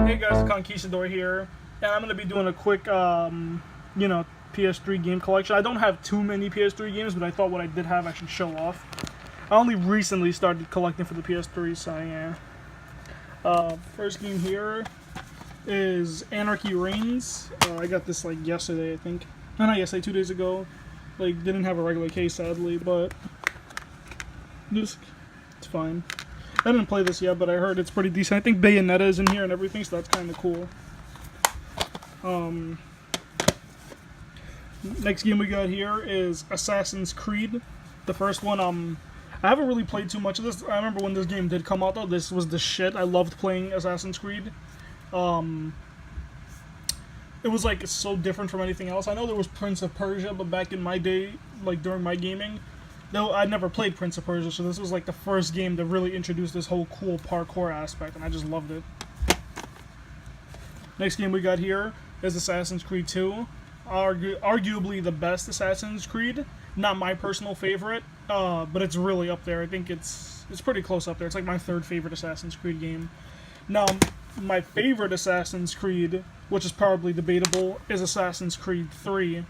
Hey guys, it's Conquistador here, and I'm going to be doing a quick, PS3 game collection. I don't have too many PS3 games, but I thought what I did have I should show off. I only recently started collecting for the PS3, so yeah. First game here is Anarchy Reigns. I got this like yesterday, I think. No, not yesterday, 2 days ago. Like, didn't have a regular case, sadly, but it's fine. I didn't play this yet, but I heard it's pretty decent. I think Bayonetta is in here and everything, so that's kind of cool. Next game we got here is Assassin's Creed. The first one, I haven't really played too much of this. I remember when this game did come out, though, this was the shit. I loved playing Assassin's Creed. It was, like, so different from anything else. I know there was Prince of Persia, but back in my day, like, during my gaming, though I never played Prince of Persia, so this was like the first game that really introduced this whole cool parkour aspect, and I just loved it. Next game we got here is Assassin's Creed 2. Arguably the best Assassin's Creed. Not my personal favorite, but it's really up there. I think it's pretty close up there. It's like my third favorite Assassin's Creed game. Now, my favorite Assassin's Creed, which is probably debatable, is Assassin's Creed 3.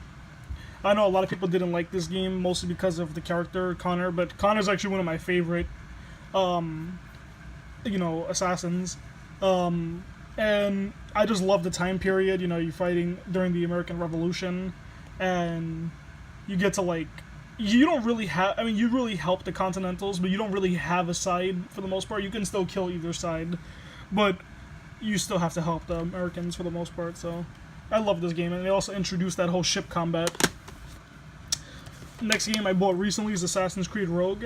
I know a lot of people didn't like this game, mostly because of the character, Connor, but Connor's actually one of my favorite, assassins. And I just love the time period, you're fighting during the American Revolution, and you get to, like, you don't really have, you really help the Continentals, but you don't really have a side for the most part. You can still kill either side, but you still have to help the Americans for the most part, so I love this game, and they also introduced that whole ship combat. Next game I bought recently is Assassin's Creed Rogue.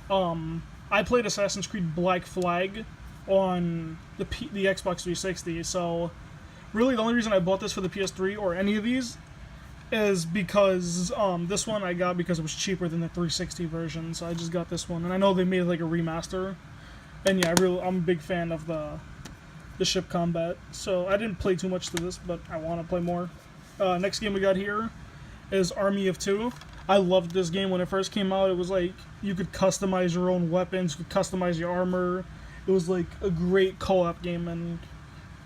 I played Assassin's Creed Black Flag on the Xbox 360, so really the only reason I bought this for the PS3 or any of these is because this one I got because it was cheaper than the 360 version, so I just got this one. And I know they made like a remaster, and yeah, I'm a big fan of the ship combat, so I didn't play too much to this, but I want to play more. Next game we got here is Army of Two. I loved this game when it first came out. It was like you could customize your own weapons, you could customize your armor. It was like a great co-op game, and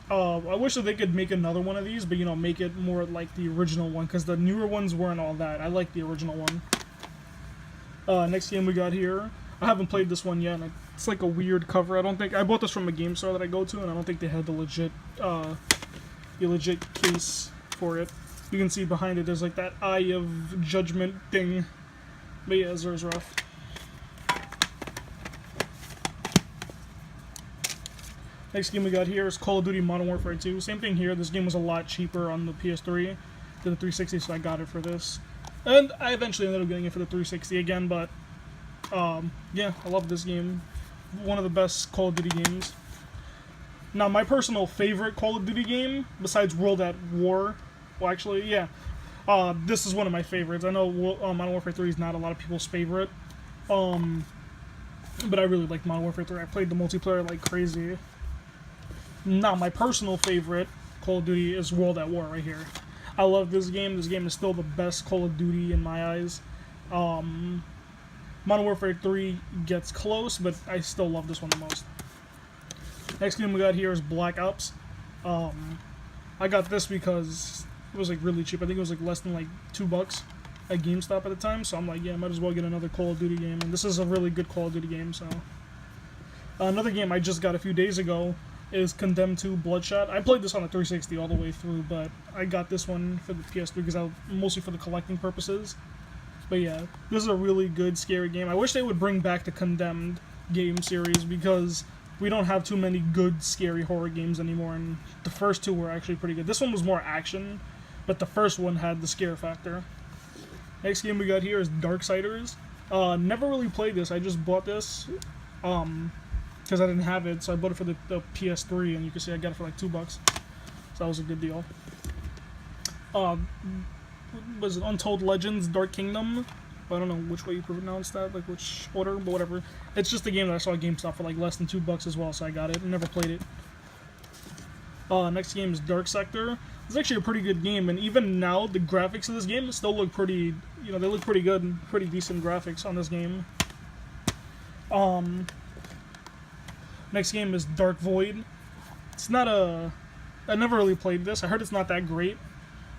I wish that they could make another one of these, but make it more like the original one, because the newer ones weren't all that. I like the original one. Next game we got here, I haven't played this one yet, and it's like a weird cover. I bought this from a game store that I go to, and I don't think they had the legit case for it. You can see behind it there's like that Eye of Judgment thing. But yeah, it's rough. Next game we got here is Call of Duty Modern Warfare 2. Same thing here. This game was a lot cheaper on the PS3 than the 360, so I got it for this. And I eventually ended up getting it for the 360 again, but yeah, I love this game. One of the best Call of Duty games. Now, my personal favorite Call of Duty game, besides World at War, well, actually, yeah. This is one of my favorites. I know Modern Warfare 3 is not a lot of people's favorite. But I really like Modern Warfare 3. I played the multiplayer like crazy. Now, my personal favorite Call of Duty is World at War right here. I love this game. This game is still the best Call of Duty in my eyes. Modern Warfare 3 gets close, but I still love this one the most. Next game we got here is Black Ops. I got this because it was like really cheap. I think it was like less than like $2 at GameStop at the time, so I'm like, yeah, might as well get another Call of Duty game, and this is a really good Call of Duty game. So another game I just got a few days ago is Condemned 2 Bloodshot. I played this on the 360 all the way through, but I got this one for the PS3 because mostly for the collecting purposes. But yeah, this is a really good scary game. I wish they would bring back the Condemned game series, because we don't have too many good scary horror games anymore, and the first two were actually pretty good. This one was more action, but the first one had the scare factor. Next game we got here is Darksiders. Never really played this. I just bought this because I didn't have it, so I bought it for the PS3, and you can see I got it for like $2, so that was a good deal. Was it Untold Legends Dark Kingdom? I don't know which way you pronounce that, like which order, but whatever. It's just a game that I saw at GameStop for like less than $2 as well, so I got it. Never played it. Next game is Dark Sector. It's actually a pretty good game, and even now the graphics of this game still look pretty, they look pretty good and pretty decent graphics on this game. Next game is Dark Void. It's not a I never really played this. I heard it's not that great,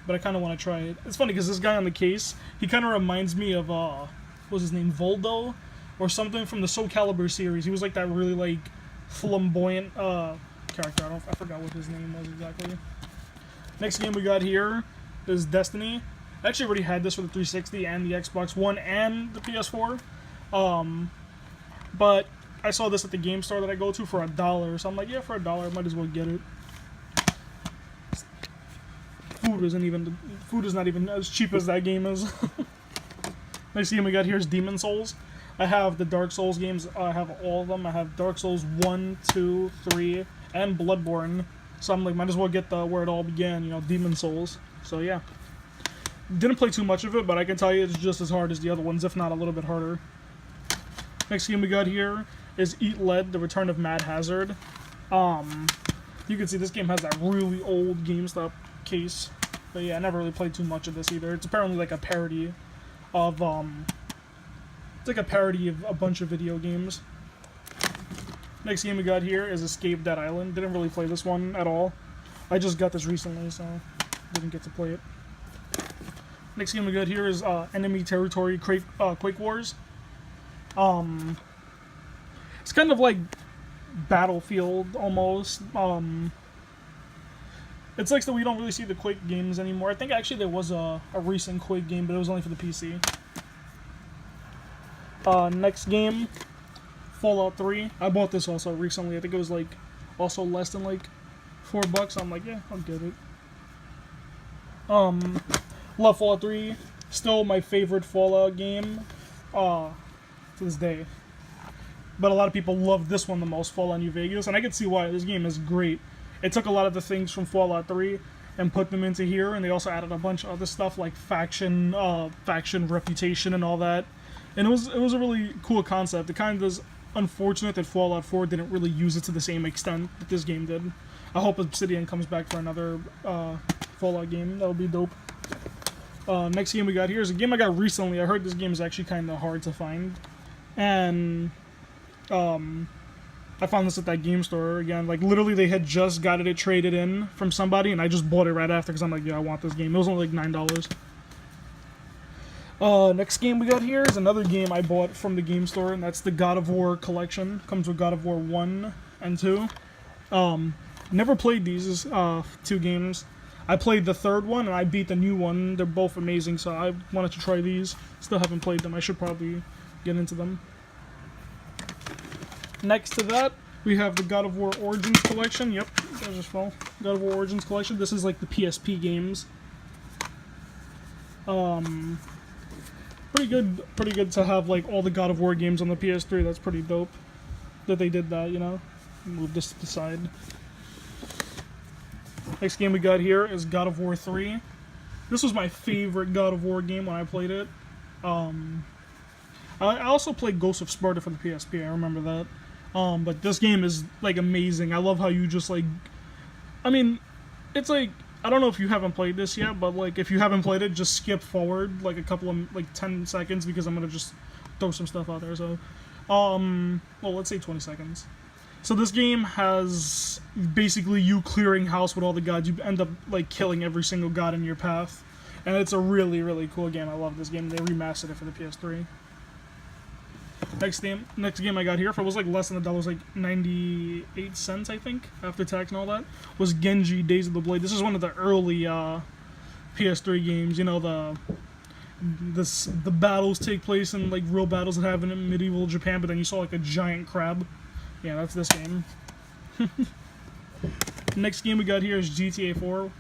but I kind of want to try it. It's funny because this guy on the case, he kind of reminds me of, what's his name, Voldo? Or something from the Soul Calibur series. He was like that really, like, flamboyant, character. I forgot what his name was exactly. Next game we got here is Destiny. I actually already had this for the 360 and the Xbox One and the PS4. But I saw this at the game store that I go to for $1, so I'm like, yeah, for $1, I might as well get it. Food is not even as cheap as that game is. Next game we got here is Demon Souls. I have the Dark Souls games. I have all of them. I have Dark Souls 1, 2, 3, and Bloodborne. So I'm like, might as well get the where it all began, you know, Demon Souls. So yeah. Didn't play too much of it, but I can tell you it's just as hard as the other ones, if not a little bit harder. Next game we got here is Eat Lead, The Return of Mad Hazard. You can see this game has that really old GameStop case. But yeah, I never really played too much of this either. It's apparently like a parody of, it's like a parody of a bunch of video games. Next game we got here is Escape Dead Island. Didn't really play this one at all. I just got this recently, so didn't get to play it. Next game we got here is Enemy Territory Quake Wars. It's kind of like Battlefield almost. It's like that we don't really see the Quake games anymore. I think actually there was a recent Quake game, but it was only for the PC. Next game, Fallout 3. I bought this also recently. I think it was like also less than like $4. I'm like, yeah, I'll get it. Love Fallout 3. Still my favorite Fallout game to this day. But a lot of people love this one the most, Fallout New Vegas, and I can see why. This game is great. It took a lot of the things from Fallout 3 and put them into here, and they also added a bunch of other stuff like faction reputation and all that. And it was a really cool concept. It kind of is unfortunate that Fallout 4 didn't really use it to the same extent that this game did. I hope Obsidian comes back for another Fallout game. That would be dope. Next game we got here is a game I got recently. I heard this game is actually kind of hard to find. And I found this at that game store again. Like, literally, they had just got it traded in from somebody, and I just bought it right after because I'm like, yeah, I want this game. It was only like $9. Next game we got here is another game I bought from the game store, and that's the God of War collection. Comes with God of War 1 and 2. Never played these two games. I played the third one, and I beat the new one. They're both amazing, so I wanted to try these. Still haven't played them. I should probably get into them. Next to that, we have the God of War Origins collection. Yep, there's as well. God of War Origins collection. This is like the PSP games. Pretty good to have like all the God of War games on the PS3. That's pretty dope that they did that, you know. Move this to the side. Next game we got here is God of War 3. This was my favorite God of War game when I played it. I also played Ghost of Sparta for the PSP, I remember that. But this game is, like, amazing. I love how you just, like... I mean, it's like... I don't know if you haven't played this yet, but, like, if you haven't played it, just skip forward, like, a couple of, like, 10 seconds, because I'm gonna just throw some stuff out there, so... well, let's say 20 seconds. So this game has basically you clearing house with all the gods. You end up, like, killing every single god in your path. And it's a really, really cool game. I love this game. They remastered it for the PS3. Next game I got here, for it was like less than $1, it was like 98 cents, I think, after tax and all that, was Genji Days of the Blade. This is one of the early PS3 games. You know, the battles take place in like real battles that happen in medieval Japan, but then you saw like a giant crab. Yeah, that's this game. Next game we got here is GTA 4.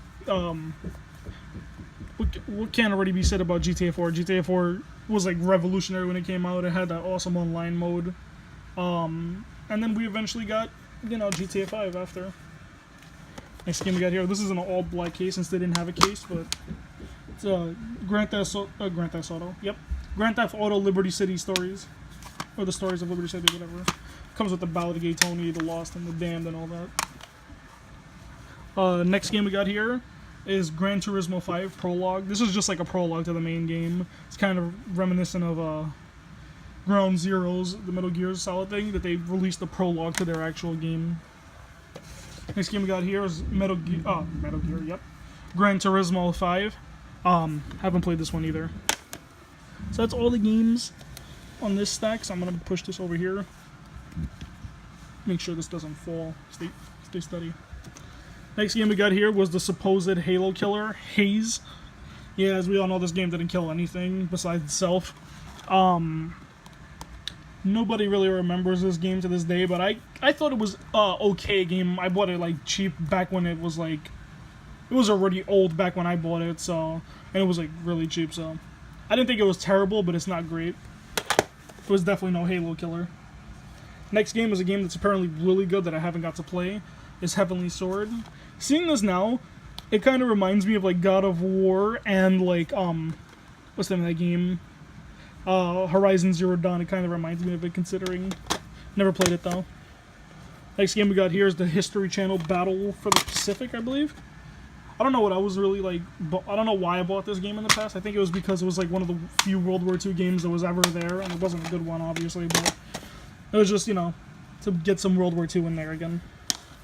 What can already be said about GTA 4? GTA 4 was like revolutionary when it came out. It had that awesome online mode. And then we eventually got, you know, GTA 5 after. Next game we got here. This is an all-black case since they didn't have a case, but it's Grand Theft Auto. Yep. Grand Theft Auto Liberty City Stories. Or the Stories of Liberty City, whatever. Comes with the Ballad of Gay Tony, the Lost, and the Damned, and all that. Next game we got here is Gran Turismo 5 Prologue. This is just like a prologue to the main game. It's kind of reminiscent of Ground Zeroes, the Metal Gear Solid thing, that they released the prologue to their actual game. Next game we got here is Metal Gear, yep. Gran Turismo 5. Haven't played this one either. So that's all the games on this stack, so I'm going to push this over here. Make sure this doesn't fall. Stay steady. Next game we got here was the supposed Halo killer, Haze. Yeah, as we all know, this game didn't kill anything besides itself. Nobody really remembers this game to this day, but I thought it was okay game. I bought it like cheap back when it was like, it was already old back when I bought it, so, and it was like really cheap, so. I didn't think it was terrible, but it's not great. It was definitely no Halo killer. Next game is a game that's apparently really good that I haven't got to play. Is Heavenly Sword. Seeing this now, it kind of reminds me of like God of War and like what's the name of that game? Horizon Zero Dawn. It kind of reminds me of it, considering. Never played it though. Next game we got here is the History Channel Battle for the Pacific, I believe. I don't know what I was really like. I don't know why I bought this game in the past. I think it was because it was like one of the few World War II games that was ever there, and it wasn't a good one, obviously, but it was just, you know, to get some World War II in there again.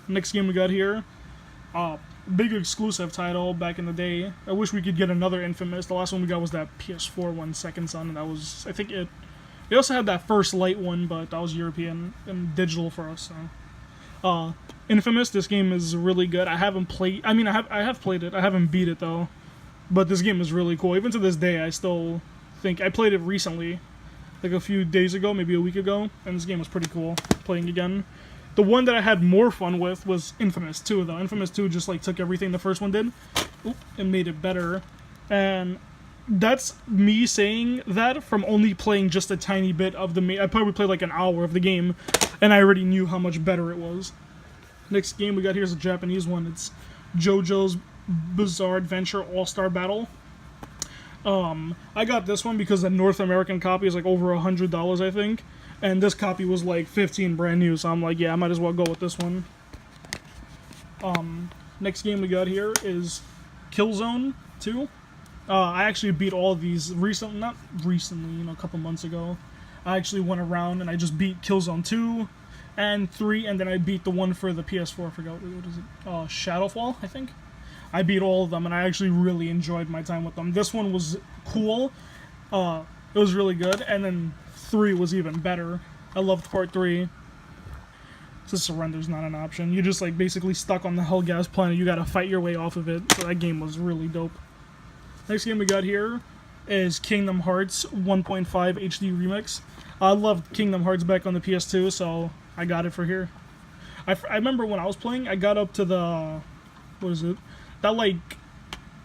Next game we got here, big exclusive title back in the day. I wish we could get another Infamous. The last one we got was that PS4 one, Second Son, and that was, I think it. They also had that First Light one, but that was European and digital for us. So, Infamous. This game is really good. I haven't played. I mean, I have played it. I haven't beat it though, but this game is really cool. Even to this day, I still think I played it recently. Like a few days ago, maybe a week ago, and this game was pretty cool, playing again. The one that I had more fun with was Infamous 2, though. Infamous 2 just, like, took everything the first one did and made it better. And that's me saying that from only playing just a tiny bit of the I probably played, like, an hour of the game, and I already knew how much better it was. Next game we got here is a Japanese one. It's JoJo's Bizarre Adventure All-Star Battle. I got this one because the North American copy is like over $100, I think, and this copy was like 15 brand new, so I'm like, yeah, I might as well go with this one. Next game we got here is Killzone 2. I actually beat all of these not recently, you know, a couple months ago. I actually went around and I just beat Killzone 2 and 3, and then I beat the one for the PS4, I forgot, what is it, Shadowfall, I think? I beat all of them, and I actually really enjoyed my time with them. This one was cool. It was really good, and then 3 was even better. I loved part 3. So surrender's not an option. You're just like basically stuck on the Hellgas planet. You gotta fight your way off of it. So that game was really dope. Next game we got here is Kingdom Hearts 1.5 HD Remix. I loved Kingdom Hearts back on the PS2, so I got it for here. I remember when I was playing, I got up to the... what is it? That, like,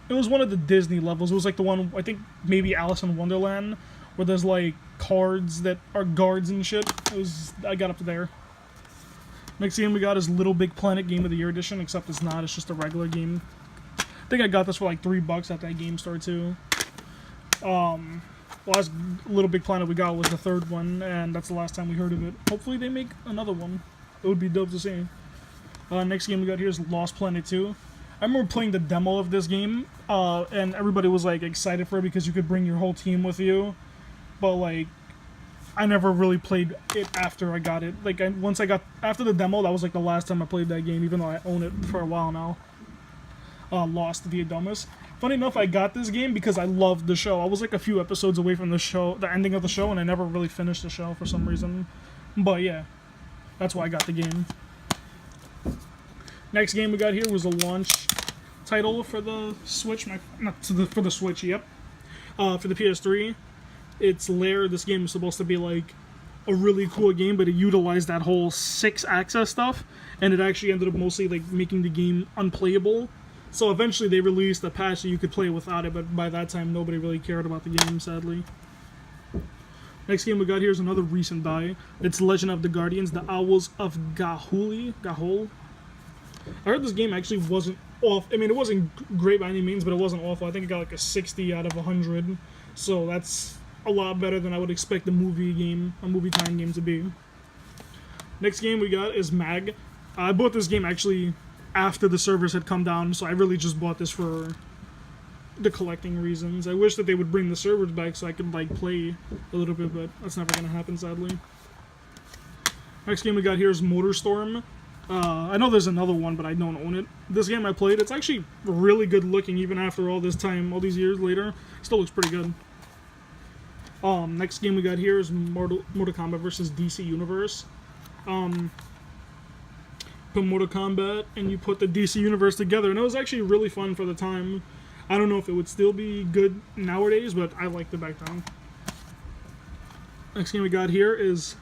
it was one of the Disney levels. It was, like, the one, I think, maybe Alice in Wonderland, where there's, like, cards that are guards and shit. I got up to there. Next game we got is Little Big Planet Game of the Year Edition, except it's not. It's just a regular game. I think I got this for, like, $3 at that game store, too. Last Little Big Planet we got was the third one, and that's the last time we heard of it. Hopefully they make another one. It would be dope to see. Next game we got here is Lost Planet 2. I remember playing the demo of this game, and everybody was, like, excited for it because you could bring your whole team with you. But, like, I never really played it after I got it. Like, after the demo, that was, like, the last time I played that game, even though I own it for a while now. Lost via Domus. Funny enough, I got this game because I loved the show. I was, like, a few episodes away from the ending of the show, and I never really finished the show for some reason. But, yeah, that's why I got the game. Next game we got here was a launch title for the Switch, for the Switch, yep. For the PS3, it's Lair. This game is supposed to be like a really cool game, but it utilized that whole 6-axis stuff, and it actually ended up mostly like making the game unplayable. So eventually they released a patch that you could play without it, but by that time nobody really cared about the game, sadly. Next game we got here is another recent buy. It's Legend of the Guardians, the Owls of Gahul. I heard this game actually wasn't off. I mean, it wasn't great by any means, but it wasn't awful. I think it got like a 60 out of 100. So that's a lot better than I would expect a movie time game to be. Next game we got is Mag. I bought this game actually after the servers had come down, so I really just bought this for the collecting reasons. I wish that they would bring the servers back so I could like play a little bit, but that's never gonna happen, sadly. Next game we got here is Motorstorm. I know there's another one, but I don't own it. This game I played, it's actually really good looking, even after all this time, all these years later. Still looks pretty good. Next game we got here is Mortal Kombat versus DC Universe. Put Mortal Kombat and you put the DC Universe together, and it was actually really fun for the time. I don't know if it would still be good nowadays, but I liked it back then. Next game we got here is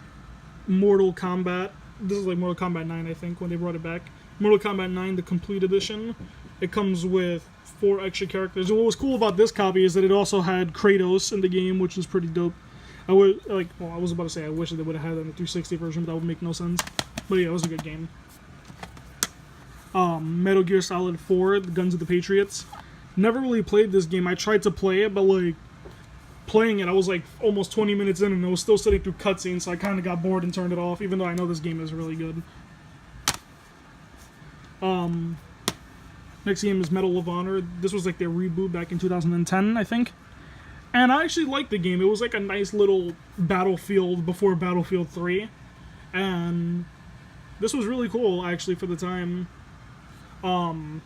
Mortal Kombat. This is like Mortal Kombat 9, I think, when they brought it back. Mortal Kombat 9, the complete edition. It comes with 4 extra characters. And what was cool about this copy is that it also had Kratos in the game, which was pretty dope. I was about to say I wish they would have had that in the 360 version, but that would make no sense. But yeah, it was a good game. Metal Gear Solid 4, The Guns of the Patriots. Never really played this game. I tried to play it, but like playing it, I was like almost 20 minutes in and I was still sitting through cutscenes, so I kind of got bored and turned it off, even though I know this game is really good. Next game is Medal of Honor. This was like their reboot back in 2010, I think. And I actually liked the game. It was like a nice little Battlefield before Battlefield 3. And this was really cool, actually, for the time. I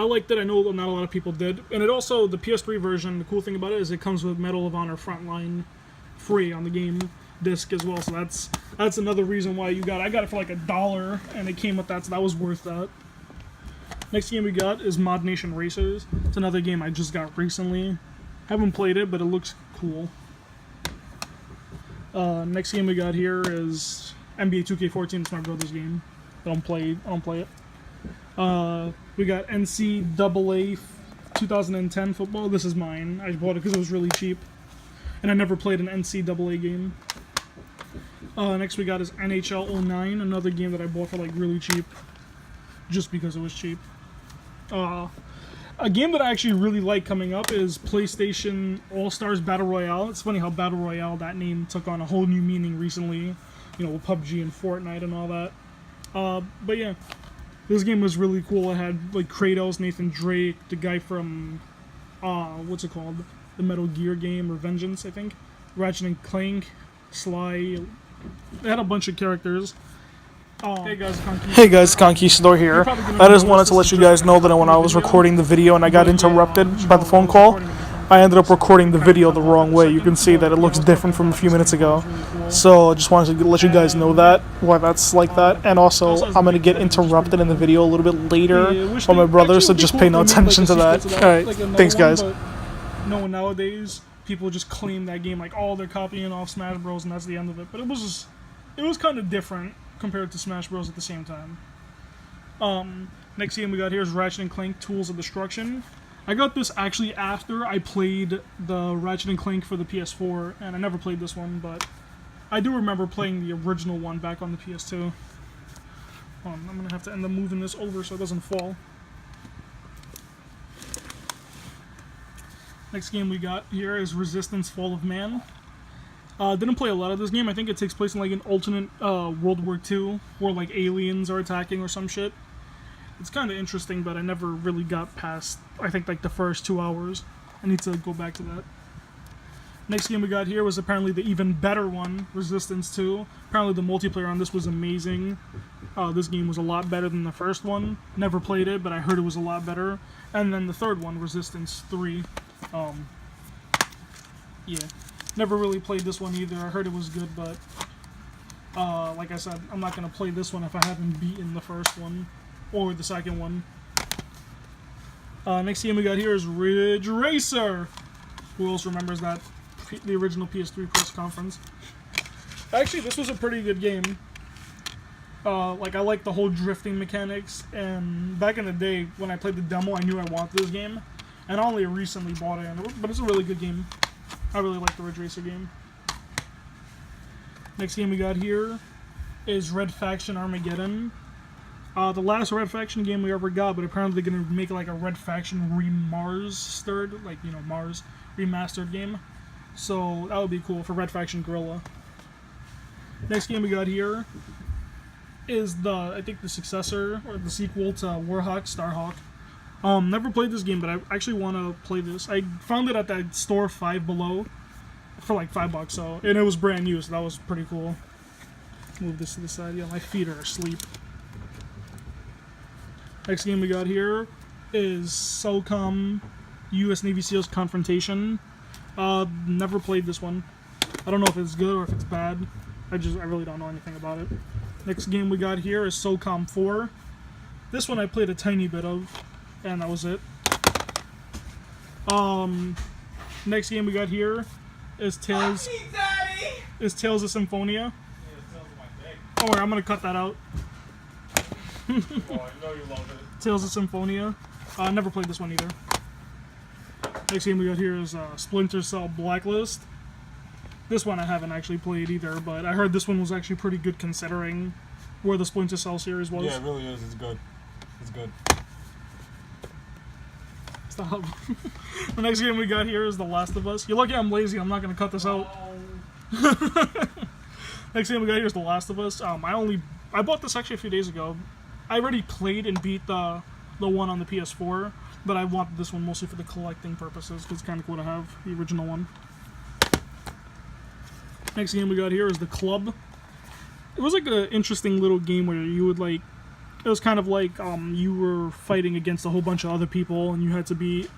liked it. I know not a lot of people did. And it also, the PS3 version, the cool thing about it is it comes with Medal of Honor Frontline free on the game disc as well. So that's another reason why I got it for like $1 and it came with that, so that was worth that. Next game we got is Mod Nation Racers. It's another game I just got recently. Haven't played it, but it looks cool. Next game we got here is NBA 2K14. It's my brother's game. I don't play it. We got NCAA 2010 football. This is mine. I bought it because it was really cheap. And I never played an NCAA game. Next we got is NHL 09. Another game that I bought for like really cheap. Just because it was cheap. A game that I actually really like coming up is PlayStation All-Stars Battle Royale. It's funny how Battle Royale, that name, took on a whole new meaning recently. You know, with PUBG and Fortnite and all that. But yeah. This game was really cool. It had like Kratos, Nathan Drake, the guy from what's it called? The Metal Gear game, Revengeance, I think. Ratchet and Clank, Sly. They had a bunch of characters. Hey guys, Conquistador here. I just wanted to let you guys know that when I was recording the video and I got interrupted by the phone call, I ended up recording the video the wrong way. You can see that it looks different from a few minutes ago. So I just wanted to let you guys know that, why that's like that. And also, I'm going to get interrupted in the video a little bit later by my brother, so just pay no attention to that. Alright, thanks guys. No, nowadays, people just claim that game like, oh, they're copying off Smash Bros. And that's the end of it. But it was kind of different compared to Smash Bros. At the same time. Next game we got here is Ratchet & Clank Tools of Destruction. I got this actually after I played the Ratchet & Clank for the PS4, and I never played this one, but I do remember playing the original one back on the PS2. I'm going to have to end up moving this over so it doesn't fall. Next game we got here is Resistance Fall of Man. Didn't play a lot of this game. I think it takes place in like an alternate World War II, where like aliens are attacking or some shit. It's kind of interesting, but I never really got past, I think, like the first 2 hours. I need to go back to that. Next game we got here was apparently the even better one, Resistance 2. Apparently the multiplayer on this was amazing. This game was a lot better than the first one. Never played it, but I heard it was a lot better. And then the third one, Resistance 3. Yeah. Never really played this one either. I heard it was good, but like I said, I'm not going to play this one if I haven't beaten the first one. Or the second one. Next game we got here is Ridge Racer. Who else remembers that? The original PS3 press conference. Actually, this was a pretty good game. Like, I like the whole drifting mechanics. And back in the day, when I played the demo, I knew I wanted this game. And I only recently bought it, but it's a really good game. I really like the Ridge Racer game. Next game we got here is Red Faction Armageddon. The last Red Faction game we ever got, but apparently they're going to make like a Red Faction remastered, like, you know, Mars remastered game. So that would be cool for Red Faction Guerrilla. Next game we got here is I think the successor, or the sequel to Warhawk, Starhawk. Never played this game, but I actually want to play this. I found it at that store Five Below for like $5, and it was brand new, so that was pretty cool. Move this to the side. Yeah, my feet are asleep. Next game we got here is SOCOM U.S. Navy SEALs Confrontation. Never played this one. I don't know if it's good or if it's bad. I really don't know anything about it. Next game we got here is SOCOM 4. This one I played a tiny bit of, and that was it. Next game we got here is Tales of Symphonia. Oh, I'm gonna cut that out. Oh, I know you love it. Tales of Symphonia. Never played this one either. Next game we got here is Splinter Cell Blacklist. This one I haven't actually played either, but I heard this one was actually pretty good considering where the Splinter Cell series was. Yeah, it really is. It's good. It's good. Stop. The next game we got here is The Last of Us. You're lucky I'm lazy. I'm not going to cut this out. Next game we got here is The Last of Us. I bought this actually a few days ago. I already played and beat the one on the PS4, but I wanted this one mostly for the collecting purposes because it's kind of cool to have the original one. Next game we got here is The Club. It was like an interesting little game where you would like, it was kind of like you were fighting against a whole bunch of other people and you had to be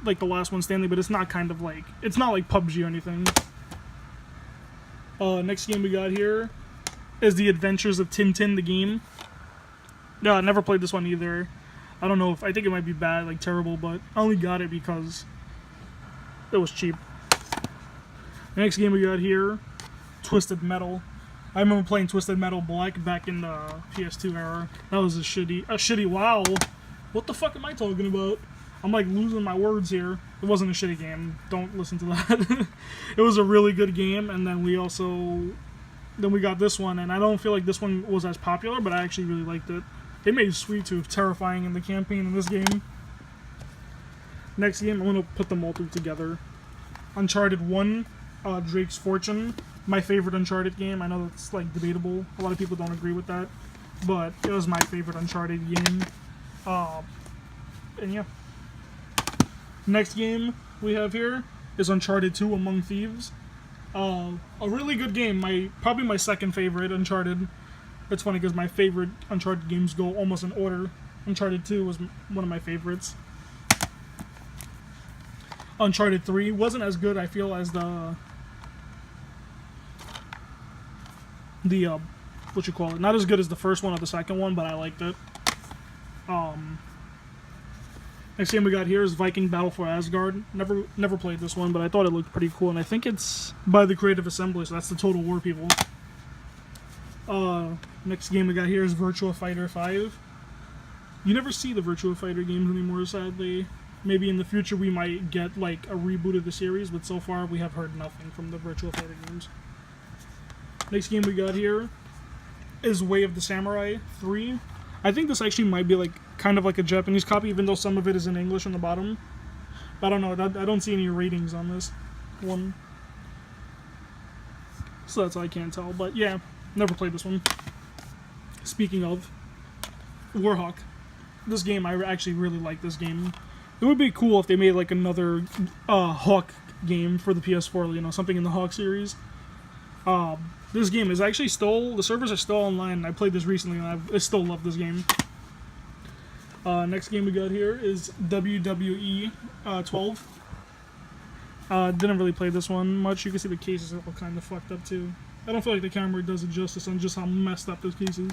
like the last one standing, but it's not kind of like, it's not like PUBG or anything. Next game we got here is The Adventures of Tintin, the game. Yeah, I never played this one either. I don't know I think it might be bad, like terrible, but I only got it because it was cheap. The next game we got here, Twisted Metal. I remember playing Twisted Metal Black back in the PS2 era. That was a shitty, wow. What the fuck am I talking about? I'm like losing my words here. It wasn't a shitty game. Don't listen to that. It was a really good game, and then we got this one, and I don't feel like this one was as popular, but I actually really liked it. They made Sweet Tooth terrifying in the campaign in this game. Next game, I'm going to put them all three together. Uncharted 1, Drake's Fortune. My favorite Uncharted game. I know that's like debatable. A lot of people don't agree with that, but it was my favorite Uncharted game. And yeah. Next game we have here is Uncharted 2 Among Thieves. A really good game. Probably my second favorite Uncharted. It's funny because my favorite Uncharted games go almost in order. Uncharted 2 was one of my favorites. Uncharted 3 wasn't as good, I feel, as the what you call it? Not as good as the first one or the second one, but I liked it. Next game we got here is Viking Battle for Asgard. Never played this one, but I thought it looked pretty cool, and I think it's by the Creative Assembly, so that's the Total War people. Next game we got here is Virtua Fighter 5. You never see the Virtua Fighter games anymore, sadly. Maybe in the future we might get like a reboot of the series, but so far we have heard nothing from the Virtua Fighter games. Next game we got here is Way of the Samurai 3. I think this actually might be like kind of like a Japanese copy, even though some of it is in English on the bottom. But I don't know, I don't see any ratings on this one. So that's how I can't tell, but yeah, never played this one. Speaking of, Warhawk. This game, I actually really like this game. It would be cool if they made like another Hawk game for the PS4, you know, something in the Hawk series. This game is actually the servers are still online. I played this recently and I still love this game. Next game we got here is WWE 12. Didn't really play this one much. You can see the cases are all kind of fucked up too. I don't feel like the camera does it justice on just how messed up this case is.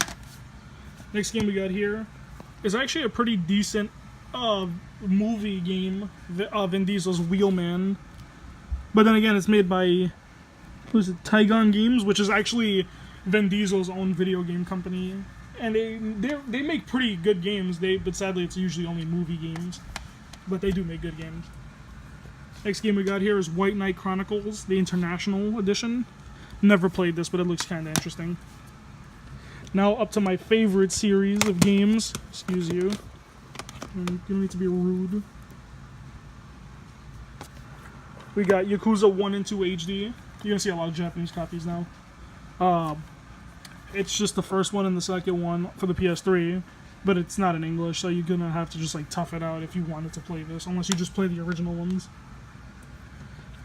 Next game we got here is actually a pretty decent movie game, Vin Diesel's Wheelman. But then again, it's made by, who's it, Tygon Games, which is actually Vin Diesel's own video game company. And they make pretty good games, but sadly it's usually only movie games. But they do make good games. Next game we got here is White Knight Chronicles, the International Edition. Never played this, but it looks kind of interesting. Now up to my favorite series of games. Excuse you. You don't need to be rude. We got Yakuza 1 and 2 HD. You're going to see a lot of Japanese copies now. It's just the first one and the second one for the PS3, but it's not in English, so you're going to have to just like tough it out if you wanted to play this, unless you just play the original ones.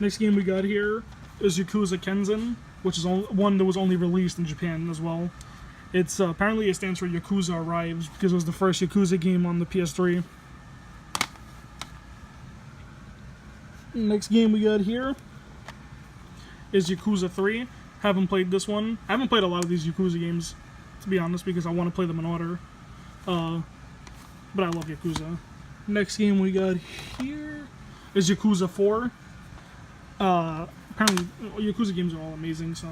Next game we got here is Yakuza Kenzen. which is one that was only released in Japan as well. It's apparently it stands for Yakuza Arrives because it was the first Yakuza game on the PS3. Next game we got here is Yakuza 3. Haven't played this one. I haven't played a lot of these Yakuza games, to be honest, because I want to play them in order. But I love Yakuza. Next game we got here is Yakuza 4. Apparently, Yakuza games are all amazing, so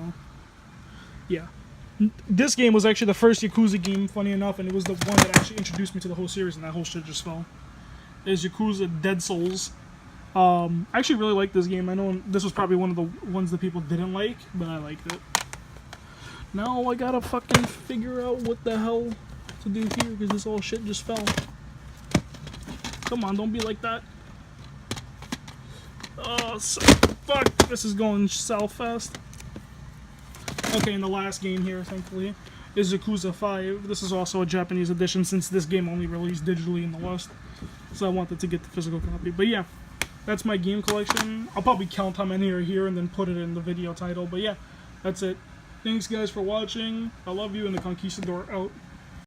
yeah. This game was actually the first Yakuza game, funny enough, and it was the one that actually introduced me to the whole series, and that whole shit just fell. Is Yakuza Dead Souls. I actually really like this game. I know this was probably one of the ones that people didn't like, but I liked it. Now I gotta fucking figure out what the hell to do here, because this whole shit just fell. Come on, don't be like that. Oh, fuck, this is going south fast. Okay, and the last game here, thankfully, is Yakuza 5. This is also a Japanese edition since this game only released digitally in the West. So I wanted to get the physical copy. But yeah, that's my game collection. I'll probably count how many are here and then put it in the video title. But yeah, that's it. Thanks guys for watching. I love you, and the Conquistador out.